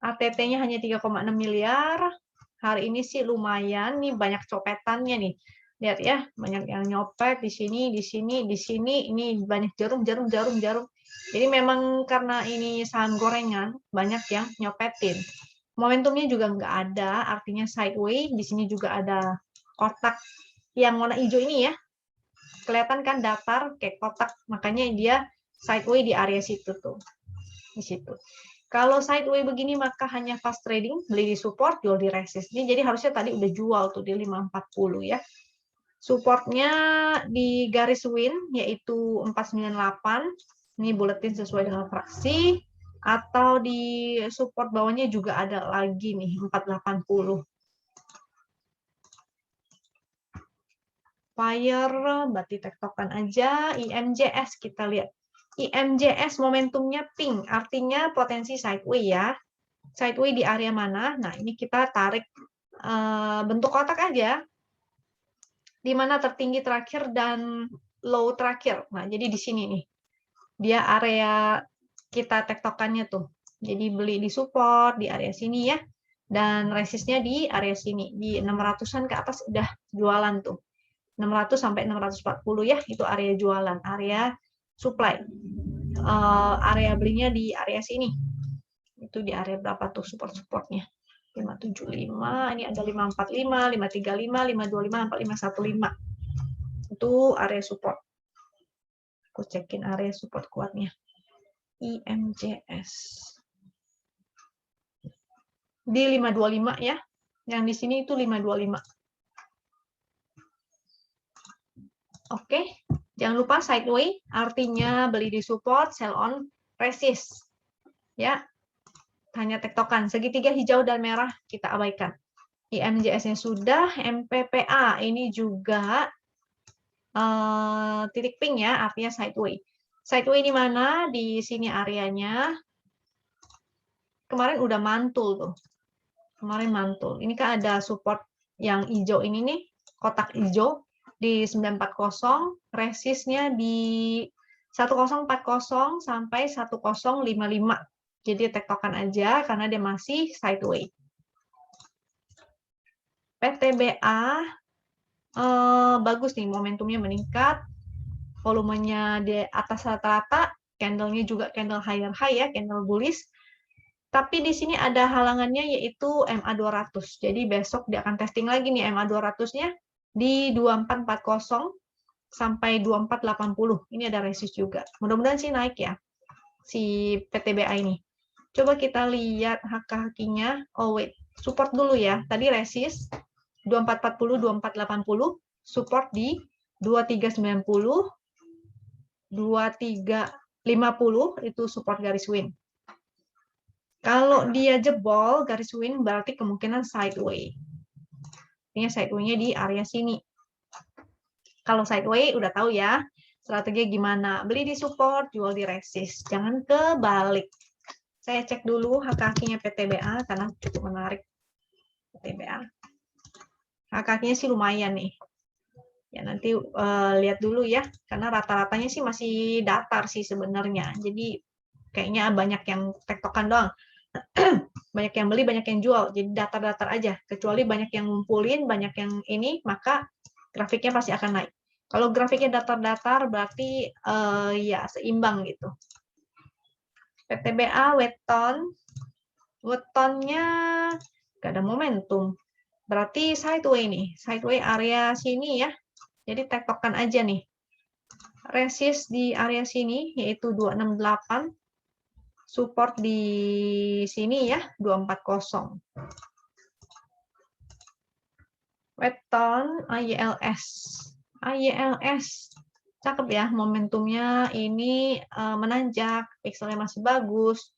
ATT-nya hanya 3,6 miliar. Hari ini sih lumayan, nih banyak copetannya nih. Lihat ya, banyak yang nyopet di sini, di sini, di sini. Ini banyak jarum. Jadi memang karena ini saham gorengan, banyak yang nyopetin. Momentumnya juga nggak ada, artinya sideways. Di sini juga ada kotak yang warna hijau ini ya. Kelihatan kan datar kayak kotak, makanya dia sideways di area situ tuh. Di situ. Kalau sideways begini maka hanya fast trading, beli di support, jual di resist. Ini jadi harusnya tadi udah jual tuh di 540 ya. Supportnya di garis win yaitu 498. Ini buletin sesuai dengan fraksi. Atau di support bawahnya juga ada lagi nih 480. Fire, berarti tektokan aja. IMJS kita lihat. IMJS momentumnya pink, artinya potensi sideways ya. Sideways di area mana? Nah, ini kita tarik bentuk kotak aja. Di mana tertinggi terakhir dan low terakhir. Nah, jadi di sini nih. Dia area kita tektokannya tuh. Jadi beli di support di area sini ya. Dan resistnya di area sini. Di 600-an ke atas udah jualan tuh. 600 sampai 640 ya, itu area jualan, area supply. Area belinya di area sini. Itu di area berapa tuh support-supportnya? 575, ini ada 545, 535, 525, 4515. Itu area support. Aku cekin area support kuatnya. IMJS. Di 525 ya. Yang di sini itu 525. Oke, jangan lupa sideways, artinya beli di support, sell on resist. Ya, hanya tektokan. Segitiga hijau dan merah kita abaikan. IMJS-nya sudah, MPPA ini juga titik pink ya, artinya sideways. Sideways di mana? Di sini areanya. Kemarin udah mantul tuh. Kemarin mantul. Ini kan ada support yang hijau ini nih, kotak hijau. Di 940, resistnya di 1040 sampai 1055. Jadi tektokan aja karena dia masih sideways. PTBA bagus nih, momentumnya meningkat, volumenya di atas rata-rata, candlenya juga candle higher high ya, candle bullish. Tapi di sini ada halangannya yaitu MA200. Jadi besok dia akan testing lagi nih MA200-nya di 2440 sampai 2480. Ini ada resist juga. Mudah-mudahan sih naik ya si PTBA ini. Coba kita lihat hak-hakinya. Oh wait, support dulu ya. Tadi resist 2440, 2480, support di 2390, 2350 itu support garis win. Kalau dia jebol garis win berarti kemungkinan sideways. Artinya sideways-nya di area sini. Kalau sideways udah tahu ya strategi gimana. Beli di support, jual di resist. Jangan kebalik. Saya cek dulu hak-hakinya PTBA karena cukup menarik. PTBA. Hak-hakinya sih lumayan nih. Ya nanti lihat dulu ya. Karena rata-ratanya sih masih datar sih sebenarnya. Jadi kayaknya banyak yang tektokan doang. Banyak yang beli, banyak yang jual. Jadi datar-datar aja. Kecuali banyak yang ngumpulin, banyak yang ini, maka grafiknya pasti akan naik. Kalau grafiknya datar-datar berarti ya seimbang gitu. PTBA wetonnya nggak ada momentum. Berarti sideway nih, sideway area sini ya. Jadi tektokan aja nih. Resist di area sini yaitu 268. Support di sini ya, 240. Weton ILS. ILS. Cakep ya, momentumnya ini menanjak, pixelnya masih bagus.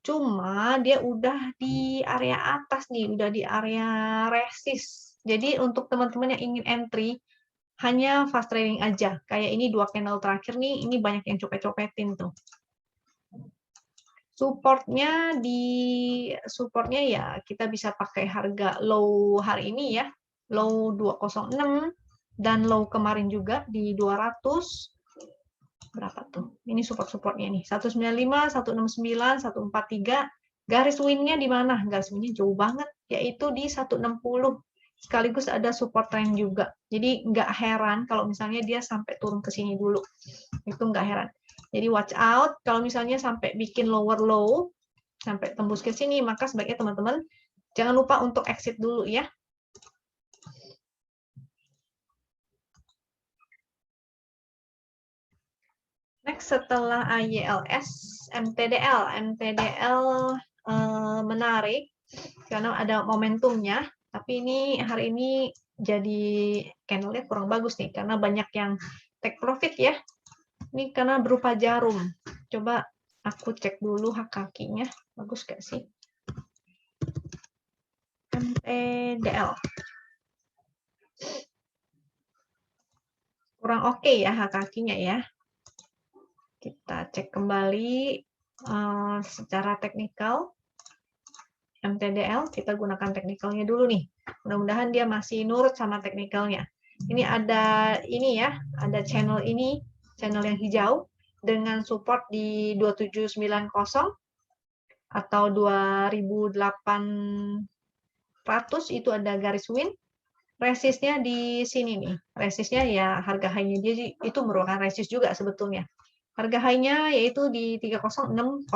Cuma dia udah di area atas nih, udah di area resist. Jadi untuk teman-teman yang ingin entry, hanya fast trading aja. Kayak ini 2 candle terakhir nih, ini banyak yang copet-copetin tuh. Supportnya ya kita bisa pakai harga low hari ini ya, low 206 dan low kemarin juga di 200. Berapa tuh? Ini support-supportnya nih, 195, 169, 143. Garis win-nya di mana? Garis win-nya jauh banget, yaitu di 160. Sekaligus ada support trend juga. Jadi nggak heran kalau misalnya dia sampai turun ke sini dulu. Itu nggak heran. Jadi watch out kalau misalnya sampai bikin lower low, sampai tembus ke sini, maka sebaiknya teman-teman jangan lupa untuk exit dulu ya. Next setelah ILS, MTDL. MTDL menarik karena ada momentumnya, tapi ini hari ini jadi candle-nya kurang bagus nih karena banyak yang take profit ya. Ini karena berupa jarum. Coba aku cek dulu kakinya, bagus gak sih? MTDL. Kurang oke ya kakinya ya. Kita cek kembali secara teknikal. MTDL, kita gunakan teknikalnya dulu nih. Mudah-mudahan dia masih nurut sama teknikalnya. Ini ada ada channel ini, channel yang hijau dengan support di 2790 atau 2800 itu ada garis win. Resistnya di sini nih. Resistnya ya harga high-nya dia itu merupakan resist juga sebetulnya. Harga high-nya yaitu di 3060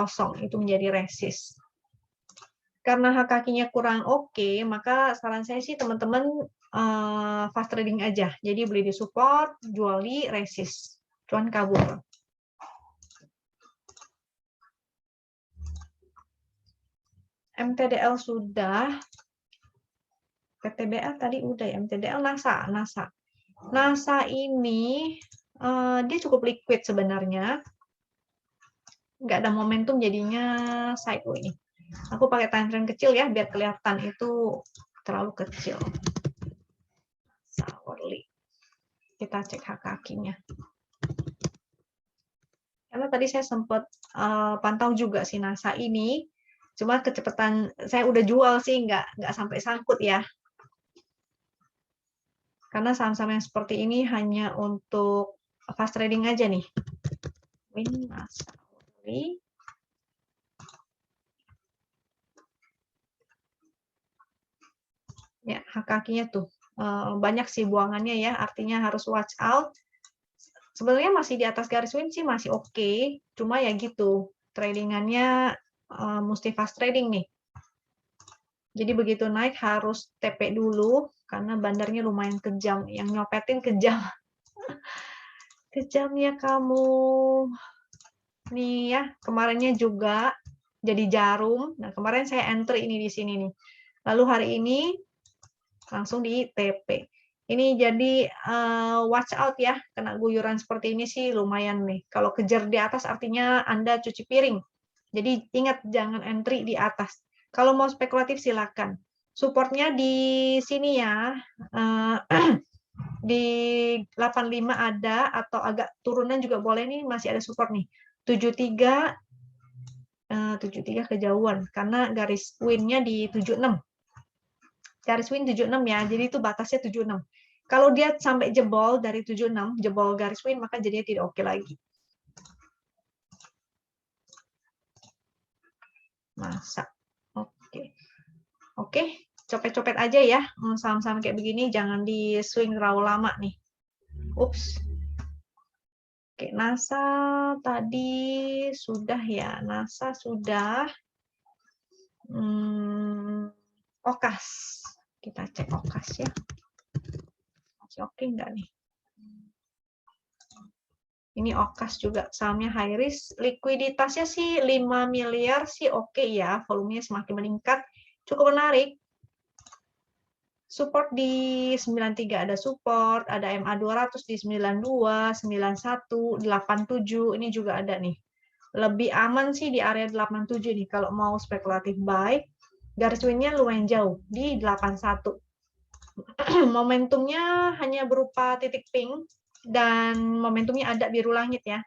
itu menjadi resist. Karena kakinya kurang oke, maka saran saya sih teman-teman fast trading aja. Jadi beli di support, jual di resist. Cuan kabur. MTDL sudah. PTBA tadi udah ya. MTDL NASA. NASA ini dia cukup liquid sebenarnya. Nggak ada momentum jadinya sideway. Aku pakai time frame kecil ya, biar kelihatan itu terlalu kecil. Hourly. Kita cek kakinya. Karena tadi saya sempat pantau juga si NASA ini, cuma kecepatan saya udah jual sih, nggak sampai sangkut ya. Karena saham-saham yang seperti ini hanya untuk fast trading aja nih. Win NASA. Ya, kakinya tuh banyak sih buangannya ya, artinya harus watch out. Sebenarnya masih di atas garis win sih masih oke, cuma ya gitu, tradingannya mesti fast trading nih. Jadi begitu naik harus TP dulu, karena bandarnya lumayan kejam, yang nyopetin kejam. Kejam ya kamu. Nih ya, kemarinnya juga jadi jarum. Nah, kemarin saya entry ini di sini nih. Lalu hari ini langsung di TP. Ini jadi watch out ya, kena guyuran seperti ini sih lumayan nih. Kalau kejar di atas artinya Anda cuci piring. Jadi ingat jangan entry di atas. Kalau mau spekulatif silakan. Supportnya di sini ya, di 85 ada, atau agak turunan juga boleh nih, masih ada support nih. 73 kejauhan, karena garis win-nya di 76. Garis win 76 ya, jadi itu batasnya 76. Kalau dia sampai jebol dari 76, jebol garis win, maka jadinya tidak oke lagi. Masa. Oke, copet-copet aja ya. Saham-saham kayak begini jangan di swing terlalu lama nih. Ups. Oke, NASA tadi sudah ya, NASA sudah. Okas, kita cek Okas ya. Masih oke nggak nih? Ini Okas juga, sahamnya high risk. Likuiditasnya sih 5 miliar sih oke ya, volumenya semakin meningkat. Cukup menarik. Support di 93 ada support, ada MA 200 di 92, 91, 87, ini juga ada nih. Lebih aman sih di area 87 nih kalau mau spekulatif buy. Garis winnya lumayan jauh di 81. Momentumnya hanya berupa titik pink dan momentumnya ada biru langit ya.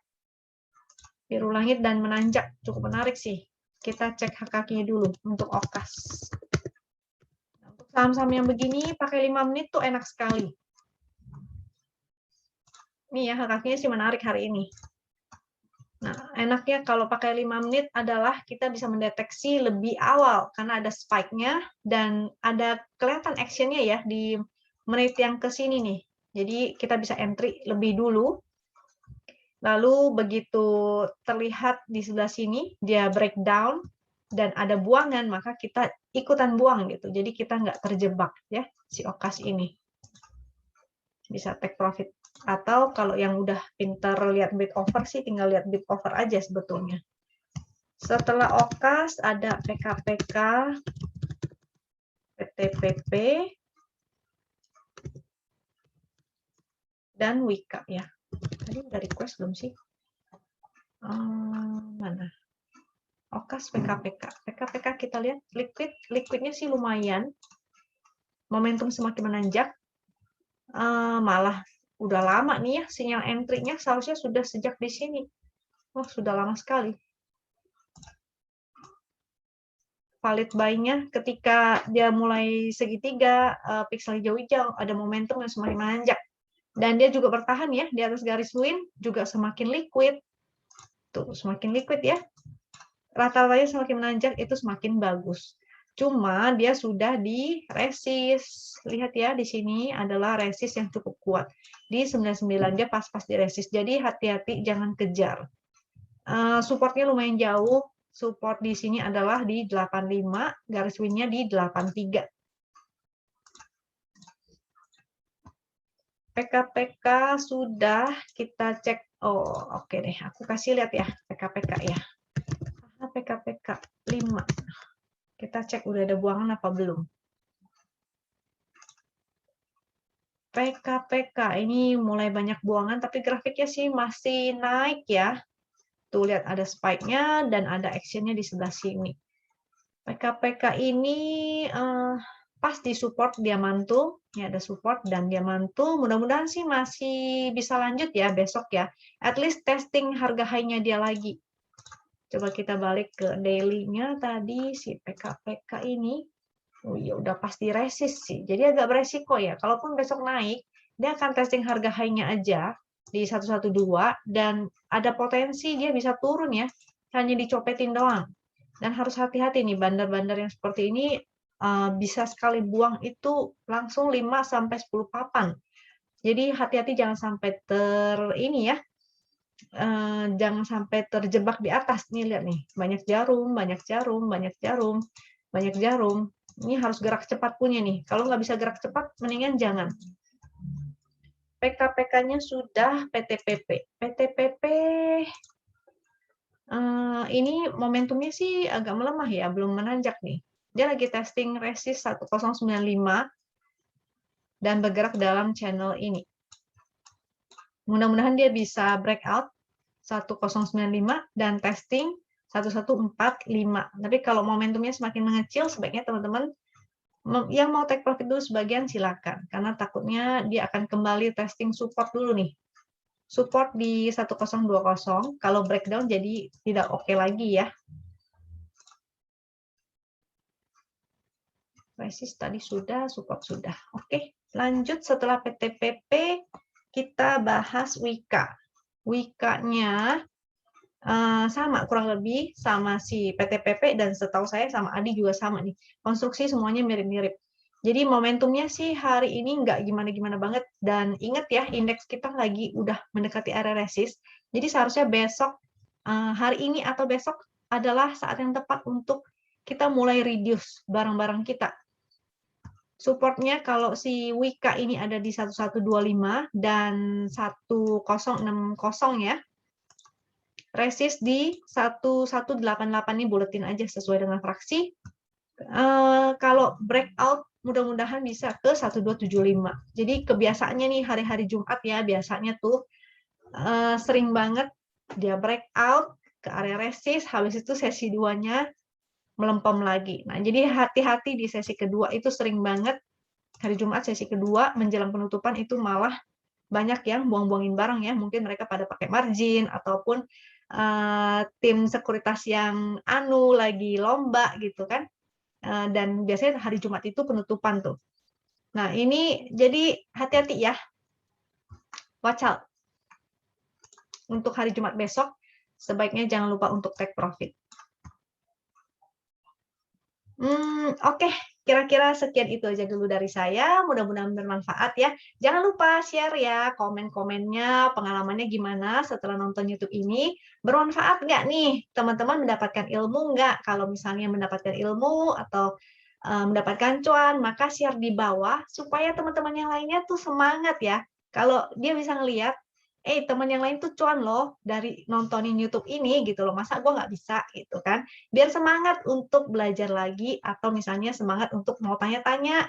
Biru langit dan menanjak, cukup menarik sih. Kita cek HKK-nya dulu untuk Okas. Untuk saham-saham yang begini pakai 5 menit tuh enak sekali. Ini ya HKK-nya sih menarik hari ini. Nah, enaknya kalau pakai 5 menit adalah kita bisa mendeteksi lebih awal karena ada spike-nya dan ada kelihatan action-nya ya di menit yang ke sini nih. Jadi kita bisa entry lebih dulu. Lalu begitu terlihat di sebelah sini dia breakdown dan ada buangan, maka kita ikutan buang gitu. Jadi kita nggak terjebak ya si Okas ini. Bisa take profit. Atau kalau yang udah pinter lihat bid offer sih tinggal lihat bid offer aja sebetulnya. Setelah Okas ada PKPK, PTPP, dan Wika ya. Tadi udah request belum sih? Mana? Okas PKPK. PKPK kita lihat liquidnya sih lumayan. Momentum semakin menanjak. Malah udah lama nih ya sinyal entry-nya seharusnya sudah sejak di sini. Oh, sudah lama sekali. Valid buy-nya ketika dia mulai segitiga, pixel hijau-hijau, ada momentum yang semakin menanjak. Dan dia juga bertahan ya, di atas garis win, juga semakin liquid. Tuh, semakin liquid ya. Rata-ratanya semakin menanjak, itu semakin bagus. Cuma dia sudah di resist. Lihat ya, di sini adalah resist yang cukup kuat. Di 99 dia pas-pas di resist. Jadi hati-hati jangan kejar. Supportnya lumayan jauh. Support di sini adalah di 85, garis win-nya di 83. PKPK sudah kita cek. Oh, oke deh. Aku kasih lihat ya PKPK ya. PKPK 5. Kita cek udah ada buangan apa belum. PKPK ini mulai banyak buangan, tapi grafiknya sih masih naik ya. Tuh lihat ada spike-nya dan ada action-nya di sebelah sini. PKPK ini pas di support dia mantul. Ini ada support dan dia mantul. Mudah-mudahan sih masih bisa lanjut ya besok ya. At least testing harga high-nya dia lagi. Coba kita balik ke daily-nya tadi si PKPK ini. Oh iya udah pasti resist sih. Jadi agak beresiko ya. Kalaupun besok naik, dia akan testing harga high-nya aja di 112 dan ada potensi dia bisa turun ya. Hanya dicopetin doang. Dan harus hati-hati nih bandar-bandar yang seperti ini bisa sekali buang itu langsung 5 sampai 10 papan. Jadi hati-hati jangan sampai jangan sampai terjebak di atas. Nih lihat nih, banyak jarum, banyak jarum, banyak jarum, banyak jarum. Ini harus gerak cepat punya nih. Kalau nggak bisa gerak cepat, mendingan jangan. PKPK-nya sudah PTPP. PTPP ini momentumnya sih agak melemah ya, belum menanjak nih. Dia lagi testing resist 1095 dan bergerak dalam channel ini. Mudah-mudahan dia bisa breakout 1095 dan testing 1145. Tapi kalau momentumnya semakin mengecil, sebaiknya teman-teman yang mau take profit dulu sebagian silakan. Karena takutnya dia akan kembali testing support dulu nih. Support di 1020, kalau breakdown jadi tidak oke lagi ya. Resist tadi sudah, support sudah. Oke, lanjut setelah PTPP, kita bahas Wika. Wika-nya sama kurang lebih sama si PTPP dan setahu saya sama Adi juga sama nih. Konstruksi semuanya mirip-mirip. Jadi momentumnya sih hari ini nggak gimana-gimana banget, dan ingat ya, indeks kita lagi udah mendekati area resist. Jadi seharusnya besok, hari ini atau besok adalah saat yang tepat untuk kita mulai reduce barang-barang kita. Supportnya kalau si Wika ini ada di 1125 dan 1060 ya. Resist di 1188 ini buletin aja sesuai dengan fraksi. Kalau breakout mudah-mudahan bisa ke 1275. Jadi kebiasaannya nih hari-hari Jumat ya, biasanya tuh sering banget dia breakout ke area resist, habis itu sesi 2-nya melempem lagi. Nah, jadi hati-hati di sesi kedua, itu sering banget hari Jumat sesi kedua menjelang penutupan itu malah banyak yang buang-buangin barang ya, mungkin mereka pada pakai margin ataupun tim sekuritas yang lagi lomba gitu kan. Dan biasanya hari Jumat itu penutupan tuh. Nah, ini jadi hati-hati ya. Watch out. Untuk hari Jumat besok, sebaiknya jangan lupa untuk take profit. Oke. Kira-kira sekian itu aja dulu dari saya. Mudah-mudahan bermanfaat ya. Jangan lupa share ya komen-komennya, pengalamannya gimana setelah nonton YouTube ini. Bermanfaat nggak nih? Teman-teman mendapatkan ilmu nggak? Kalau misalnya mendapatkan ilmu atau mendapatkan cuan, maka share di bawah supaya teman-teman yang lainnya tuh semangat ya. Kalau dia bisa ngelihat, teman yang lain tuh cuan loh dari nontonin YouTube ini gitu loh, masa gue nggak bisa gitu kan. Biar semangat untuk belajar lagi atau misalnya semangat untuk mau tanya-tanya,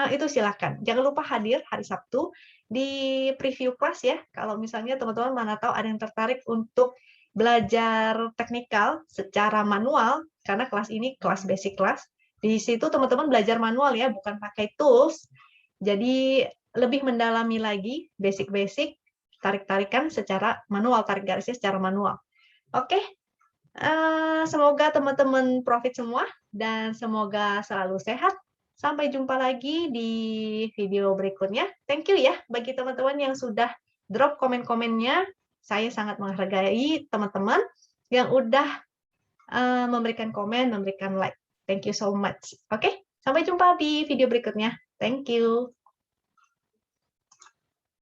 itu silakan. Jangan lupa hadir hari Sabtu di preview kelas ya. Kalau misalnya teman-teman mana tahu ada yang tertarik untuk belajar teknikal secara manual, karena kelas ini kelas basic class. Di situ teman-teman belajar manual ya, bukan pakai tools. Jadi lebih mendalami lagi basic-basic tarik-tarikan secara manual, tarik garisnya secara manual. Oke, semoga teman-teman profit semua dan semoga selalu sehat. Sampai jumpa lagi di video berikutnya. Thank you ya bagi teman-teman yang sudah drop komen-komennya. Saya sangat menghargai teman-teman yang udah memberikan komen, memberikan like. Thank you so much. Oke, sampai jumpa di video berikutnya. Thank you.